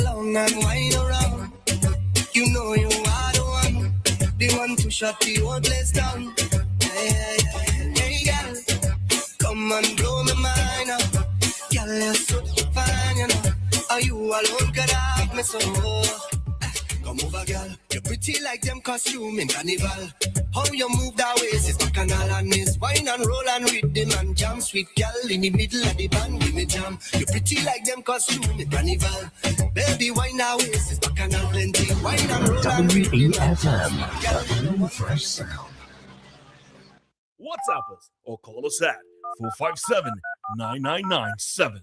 along and wind around. You know you are the one, the one to shut the whole place down. Hey, girl, come and blow my mind up. Girl, you're so fine, you know. Are you alone could have me so? Come over, girl. You're pretty like them costume in carnival. How you move that waist is bacchanal and miss. Wine and roll and rhythm and jam. Sweet girl in the middle of the band, give me jam. You're pretty like them costume in carnival. Baby, wine that waist is bacchanal plenty. Wine and roll and rhythm and jam. WEFM, fresh sound. WhatsApp us or call us at 457-9997.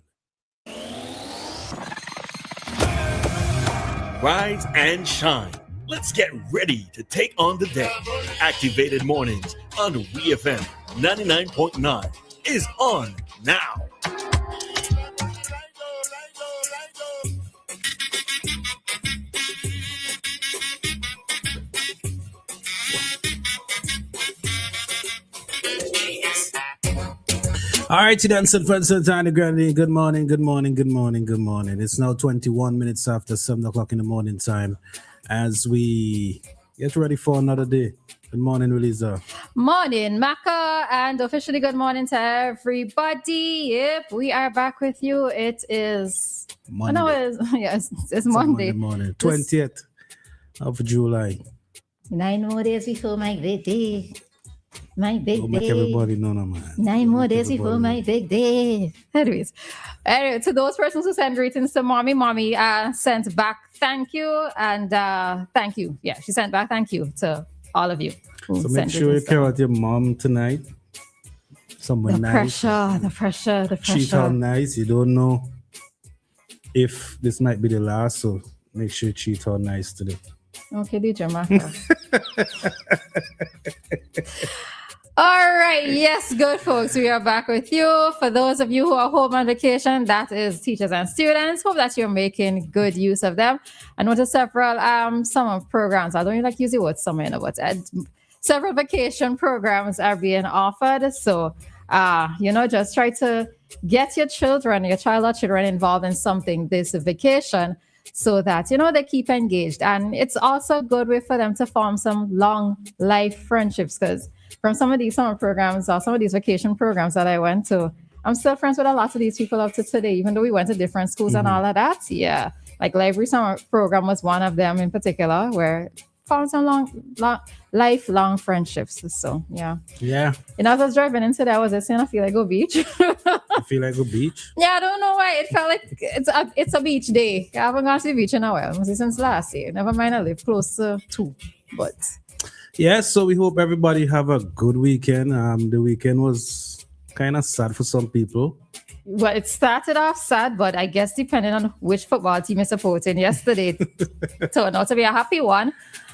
Rise and shine. Let's get ready to take on the day. Activated Mornings on WEFM 99.9 is on now. All right, you done said for the Grandy. Good morning. It's now 21 minutes after 7 o'clock in the morning time as we get ready for another day. Good morning, Roleza. Morning, Maka, and officially good morning to everybody. Yep, we are back with you. It is Monday. It's Monday. Monday morning, 20th of July. 9 more days before my birthday. My big Don't day. make everybody know, no, man. 9 more days before my big day. Anyway, to those persons who sent greetings to mommy sent back thank you and thank you. Yeah, she sent back thank you to all of you. So make sure you care about your mom tonight. Someone nice. The pressure. Treat her nice. You don't know if this might be the last, so make sure you treat her nice today. Okay, DJ Maka. All right. Yes, good folks. We are back with you. For those of you who are home on vacation, that is teachers and students. Hope that you're making good use of them. I noticed several summer programs. I don't even like to use the word summer, but several vacation programs are being offered. So, just try to get your child or children involved in something this vacation, so that, they keep engaged. And it's also a good way for them to form some long life friendships, because from some of these summer programs or some of these vacation programs that I went to, I'm still friends with a lot of these people up to today, even though we went to different schools and all of that. Yeah. Like Library Summer Program was one of them in particular, where found some lifelong friendships. So, yeah. Yeah. As I was driving in today, I was just saying, I feel like go beach. You feel like a beach? Yeah, I don't know why. It felt like it's a beach day. I haven't gone to the beach in a while. Since last year. Never mind, I live close to 2. But yeah, so we hope everybody have a good weekend. The weekend was kind of sad for some people. Well, it started off sad, but I guess depending on which football team you're supporting, yesterday turned out to be a happy one.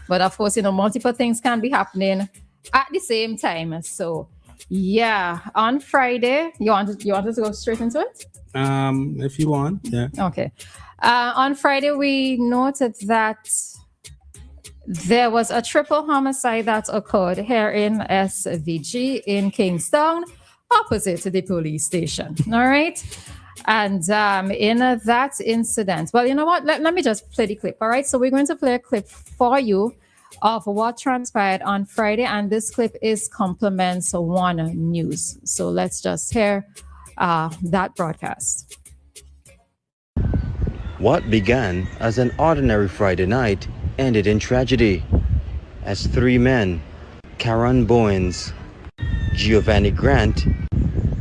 But of course, multiple things can be happening at the same time. So, yeah, on Friday, you want us to go straight into it? If you want, yeah. Okay. On Friday, we noted that there was a triple homicide that occurred here in SVG in Kingstown, opposite to the police station. All right. And in that incident, well, you know what? Let me just play the clip. All right. So we're going to play a clip for you of what transpired on Friday. And this clip is Compliments One News. So let's just hear that broadcast. What began as an ordinary Friday night ended in tragedy as 3 men, Karen Bowens, Giovanni Grant,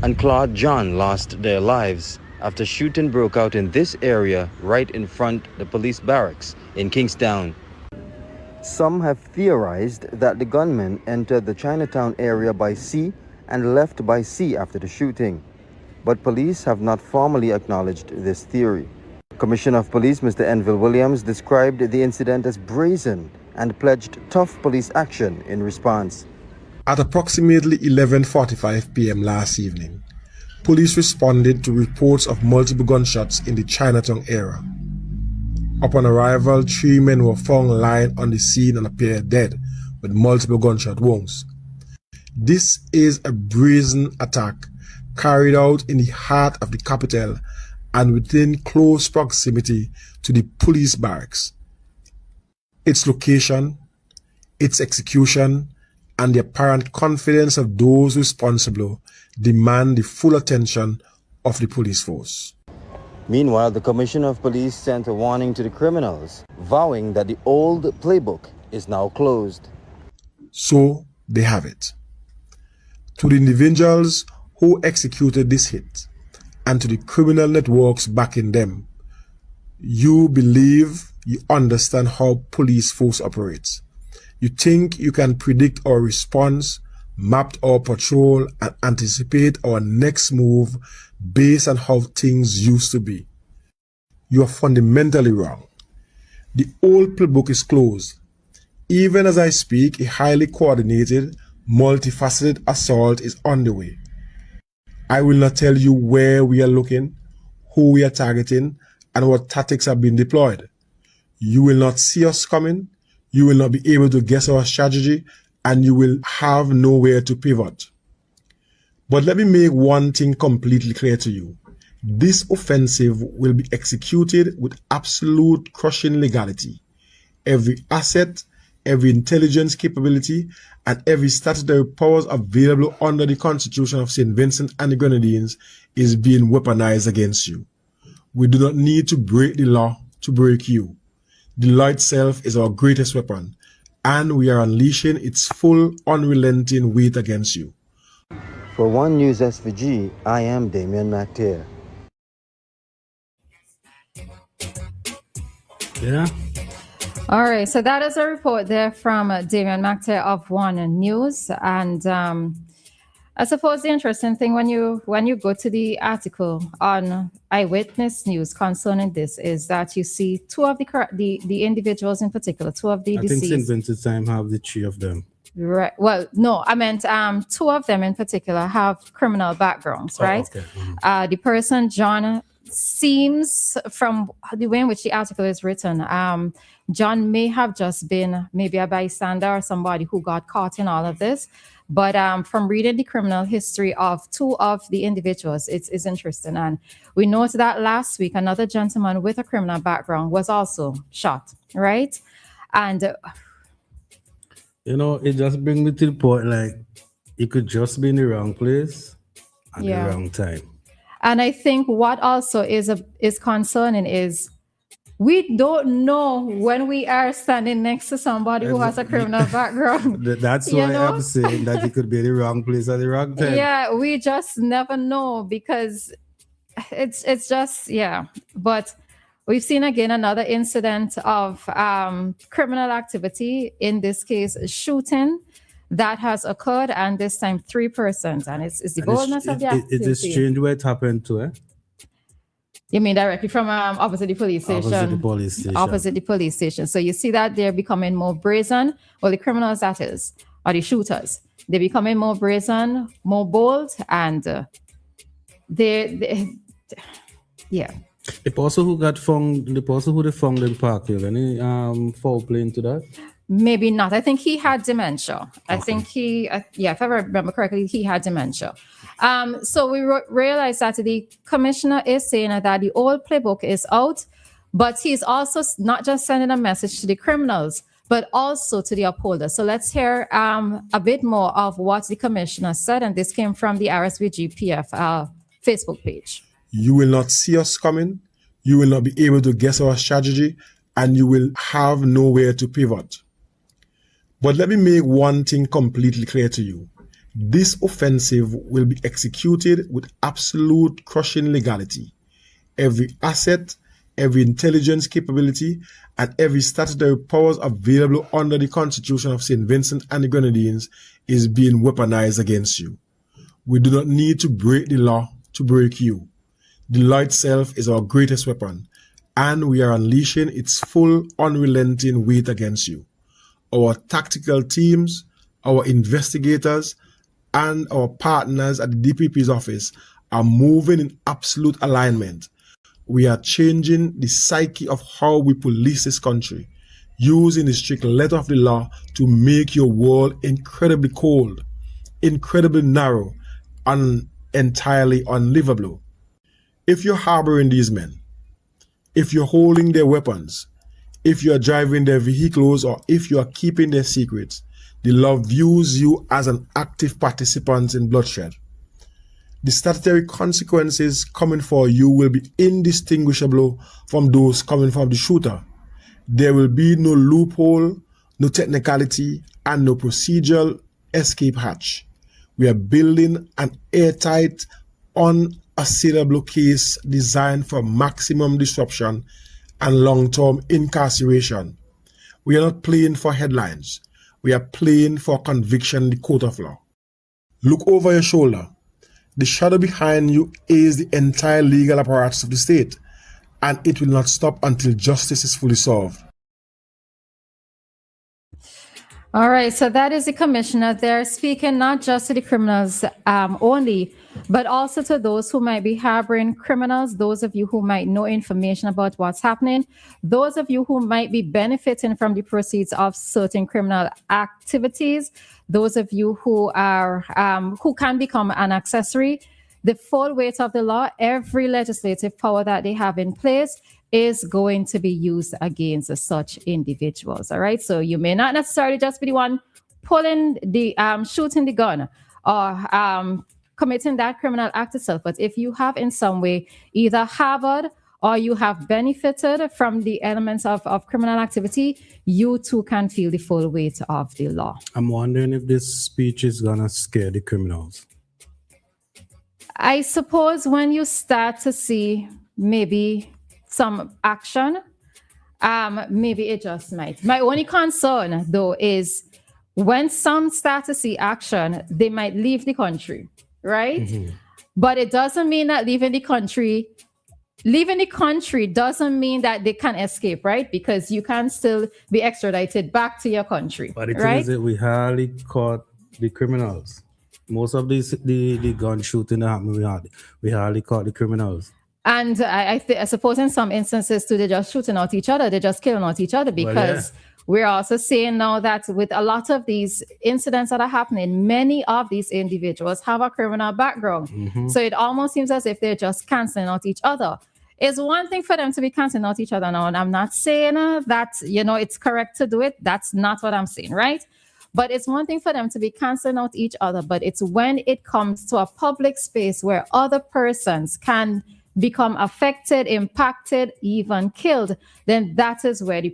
and Claude John, lost their lives after shooting broke out in this area right in front of the police barracks in Kingstown. Some have theorized that the gunmen entered the Chinatown area by sea and left by sea after the shooting, but police have not formally acknowledged this theory. Commissioner of Police Mr. Enville Williams described the incident as brazen and pledged tough police action in response. At approximately 11:45 p.m. last evening, police responded to reports of multiple gunshots in the Chinatown area. Upon arrival, 3 men were found lying on the scene and appeared dead with multiple gunshot wounds. This is a brazen attack carried out in the heart of the capital and within close proximity to the police barracks. Its location, its execution, and the apparent confidence of those responsible demand the full attention of the police force. Meanwhile, the Commissioner of Police sent a warning to the criminals, vowing that the old playbook is now closed. So they have it. To the individuals who executed this hit, and to the criminal networks backing them, you believe you understand how police force operates. You think you can predict our response, map our patrol, and anticipate our next move based on how things used to be. You are fundamentally wrong. The old playbook is closed. Even as I speak, a highly coordinated, multifaceted assault is underway. I will not tell you where we are looking, who we are targeting, and what tactics are being deployed. You will not see us coming, you will not be able to guess our strategy, and you will have nowhere to pivot. But let me make one thing completely clear to you. This offensive will be executed with absolute crushing legality. Every asset, every intelligence capability, and every statutory powers available under the Constitution of St. Vincent and the Grenadines is being weaponized against you. We do not need to break the law to break you. The law itself is our greatest weapon, and we are unleashing its full, unrelenting weight against you. For One News SVG, I am Damian McTeer. Yeah. All right, so that is a report there from Damian McTeer of One News, and I suppose the interesting thing when you go to the article on Eyewitness News concerning this is that you see two of the individuals in particular, two of the I deceased. think St. Vincent time have the three of them. Right. Well, no, I meant two of them in particular have criminal backgrounds, right? Oh, okay. The person, John, seems from the way in which the article is written, John may have just been maybe a bystander or somebody who got caught in all of this. But from reading the criminal history of two of the individuals, it's interesting. And we noticed that last week, another gentleman with a criminal background was also shot, right? And it just brings me to the point, like, you could just be in the wrong place at the wrong time. And I think what also is concerning is we don't know when we are standing next to somebody who has a criminal background. That's why I'm saying that you could be in the wrong place at the wrong time. Yeah, we just never know because it's just, But we've seen again another incident of criminal activity, in this case, shooting that has occurred, and this time 3 persons. And it's the boldness of the activity. It is strange where it happened to, eh? You mean directly from opposite the police station? Opposite the police station. So you see that they're becoming more brazen. Well, the criminals, that is, or the shooters. They're becoming more brazen, more bold, and they The person who got found, the person who they found in Parkhill, any foul play into that? Maybe not. I think he had dementia. I think he, if I remember correctly, he had dementia. So we realized that the commissioner is saying that the old playbook is out, but he's also not just sending a message to the criminals, but also to the upholders. So let's hear a bit more of what the commissioner said, and this came from the RSVG PF Facebook page. You will not see us coming, you will not be able to guess our strategy, and you will have nowhere to pivot. But let me make one thing completely clear to you. This offensive will be executed with absolute crushing legality. Every asset, every intelligence capability, and every statutory powers available under the Constitution of St. Vincent and the Grenadines is being weaponized against you. We do not need to break the law to break you. The law itself is our greatest weapon, and we are unleashing its full, unrelenting weight against you. Our tactical teams, our investigators, and our partners at the DPP's office are moving in absolute alignment. We are changing the psyche of how we police this country, using the strict letter of the law to make your world incredibly cold, incredibly narrow, and entirely unlivable. If you're harboring these men, if you're holding their weapons, if you're driving their vehicles, or if you are keeping their secrets, the law views you as an active participant in bloodshed. The statutory consequences coming for you will be indistinguishable from those coming from the shooter. There will be no loophole, no technicality, and no procedural escape hatch. We are building an airtight, unassailable case designed for maximum disruption and long-term incarceration. We are not playing for headlines. We are playing for conviction in the court of law. Look over your shoulder. The shadow behind you is the entire legal apparatus of the state, and it will not stop until justice is fully solved. All right, so that is the commissioner there speaking not just to the criminals only, but also to those who might be harboring criminals, those of you who might know information about what's happening, those of you who might be benefiting from the proceeds of certain criminal activities, those of you who are who can become an accessory. The full weight of the law, every legislative power that they have in place is going to be used against such individuals. All right. So you may not necessarily just be the one pulling the shooting the gun or committing that criminal act itself. But if you have in some way either harbored or you have benefited from the elements of criminal activity, you too can feel the full weight of the law. I'm wondering if this speech is gonna scare the criminals. I suppose when you start to see maybe some action, maybe it just might. My only concern, though, is when some start to see action, they might leave the country, right? Mm-hmm. But it doesn't mean that leaving the country doesn't mean that they can escape, right? Because you can still be extradited back to your country. But the thing right? is that we hardly caught the criminals. Most of the gun shooting that happened, we hardly caught the criminals. And I suppose in some instances too, they're just shooting out each other. They're just killing out each other because we're also seeing now that with a lot of these incidents that are happening, many of these individuals have a criminal background. Mm-hmm. So it almost seems as if they're just canceling out each other. It's one thing for them to be canceling out each other now. And I'm not saying that, it's correct to do it. That's not what I'm saying, right? But it's one thing for them to be canceling out each other. But it's when it comes to a public space where other persons can become affected, impacted, even killed, then that is where the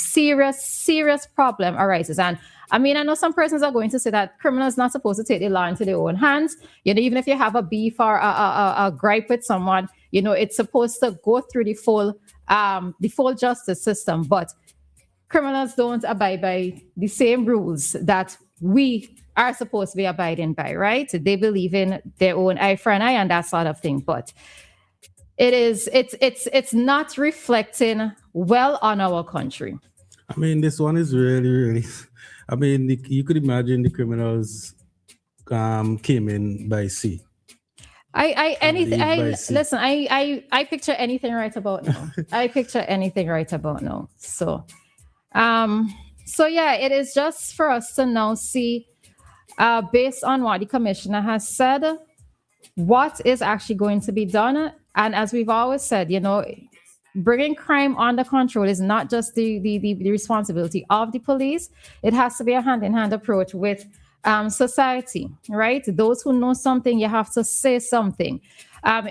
serious problem arises. And I mean, I know some persons are going to say that criminals not supposed to take the law into their own hands. Even if you have a beef or a gripe with someone, it's supposed to go through the full justice system. But criminals don't abide by the same rules that we are supposed to be abiding by, right? They believe in their own eye for an eye and that sort of thing. But it's not reflecting well on our country. I mean, this one is really, really. I mean, you could imagine the criminals came in by sea. I picture anything right about now. I picture anything right about now. So yeah, it is just for us to now see, based on what the commissioner has said, what is actually going to be done. And as we've always said, bringing crime under control is not just the responsibility of the police. It has to be a hand-in-hand approach with society, right? Those who know something, you have to say something.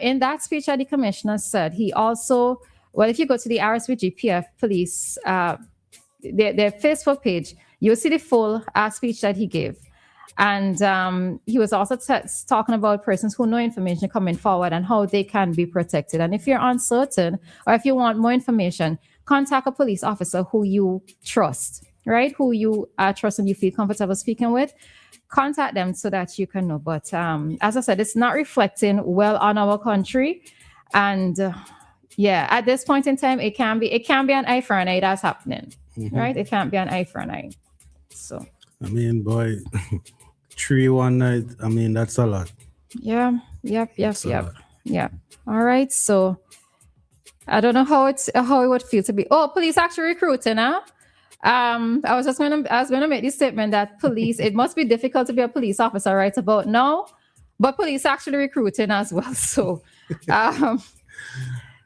In that speech that the commissioner said, he also, if you go to the RSVGPF police, their Facebook page, you'll see the full speech that he gave. And he was also talking about persons who know information coming forward and how they can be protected. And if you're uncertain or if you want more information, contact a police officer who you trust, right? Who you trust and you feel comfortable speaking with. Contact them so that you can know. But as I said, it's not reflecting well on our country. And at this point in time, it can be an eye for an eye that's happening, right? It can't be an eye for an eye. So, I mean, boy, 3 one night. I mean, that's a lot. Yeah. Yep. All right. So I don't know how it would feel to be. Oh, police actually recruiting, huh? I was going to make this statement that police. It must be difficult to be a police officer right about now, but police actually recruiting as well. So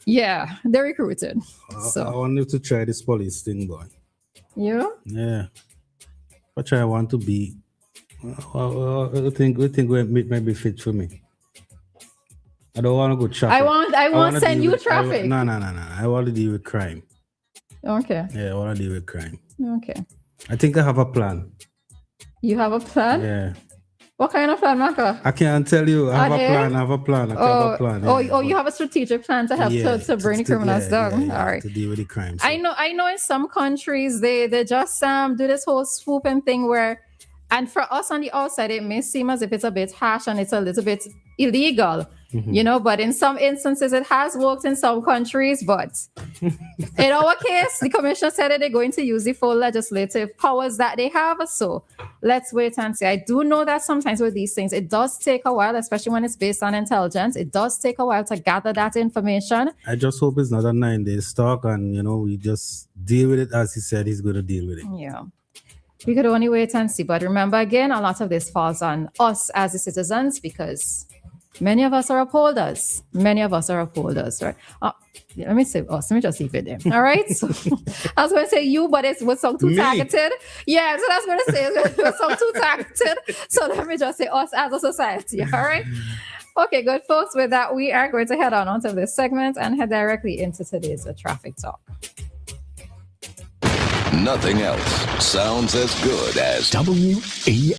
Yeah, they're recruited. I So want you to try this police thing, boy. you? Yeah. What I want to be. I think it might be fit for me. I don't want to go traffic. I want to send you traffic. No. I want to deal with crime. Okay. Yeah, I want to deal with crime. Okay. I think I have a plan. You have a plan? Yeah. What kind of plan, Maka? I can't tell you. I have a plan. I have a plan. Oh, you have a strategic plan to help to bring the criminals down. All right. To deal with the crime. I know in some countries they just do this whole swooping thing where, and for us on the outside it may seem as if it's a bit harsh and it's a little bit illegal, but in some instances it has worked in some countries. But in our case, the commissioner said that they're going to use the full legislative powers that they have. So let's wait and see. I do know that sometimes with these things, it does take a while, especially when it's based on intelligence. It does take a while to gather that information. I just hope it's not a 9-day stock and, we just deal with it as he said he's going to deal with it. Yeah. We could only wait and see. But remember, again, a lot of this falls on us as the citizens because many of us are upholders. Right? Let me say us. Let me just leave it there. All right? So, I was going to say you, but it was some too targeted. Yeah, so that's what I was going to say. It was some too targeted. So let me just say us as a society. All right? Okay, good, folks. With that, we are going to head on to this segment and head directly into today's traffic talk. Nothing else sounds as good as WEFM.